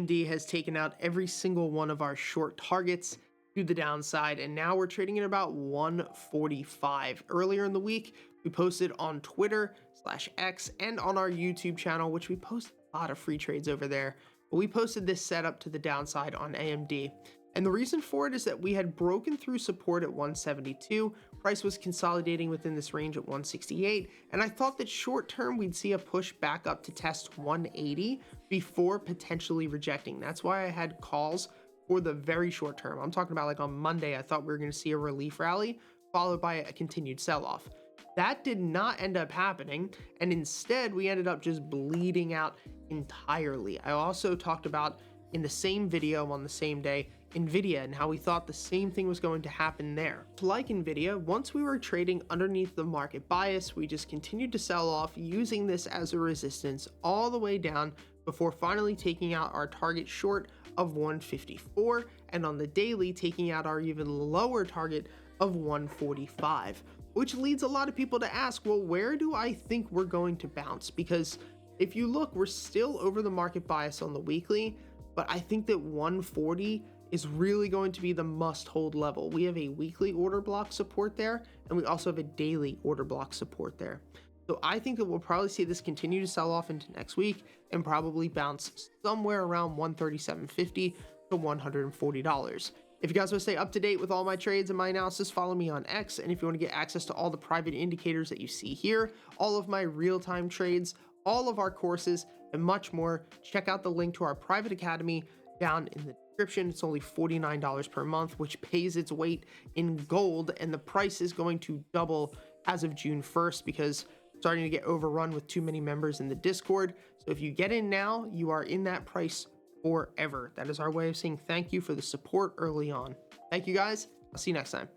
AMD has taken out every single one of our short targets to the downside, and now we're trading at about 145. Earlier in the week, we posted on Twitter/X and on our YouTube channel, which we post a lot of free trades over there. But we posted this setup to the downside on AMD. And the reason for it is that we had broken through support at 172, price was consolidating within this range at 168, and I thought that short term we'd see a push back up to test 180 before potentially rejecting. That's why I had calls for the very short term. I'm talking about like on Monday, I thought we were going to see a relief rally followed by a continued sell-off. That did not end up happening, and instead we ended up just bleeding out entirely. I also talked about in the same video on the same day Nvidia and how we thought the same thing was going to happen there. Like Nvidia, once we were trading underneath the market bias, we just continued to sell off using this as a resistance all the way down before finally taking out our target short of 154, and on the daily taking out our even lower target of 145, which leads a lot of people to ask, well, where do I think we're going to bounce? Because if you look, we're still over the market bias on the weekly, but I think that 140 is really going to be the must hold level. We have a weekly order block support there, and we also have a daily order block support there. So I think that we'll probably see this continue to sell off into next week and probably bounce somewhere around $137.50 to $140. If you guys want to stay up to date with all my trades and my analysis, follow me on X. And if you want to get access to all the private indicators that you see here, all of my real-time trades, all of our courses, and much more, check out the link to our private academy down in the description. It's only $49 per month, which pays its weight in gold, and the price is going to double as of June 1st because it's starting to get overrun with too many members in the Discord. So if you get in now, you are in that price forever. That is our way of saying thank you for the support early on. Thank you guys. I'll see you next time.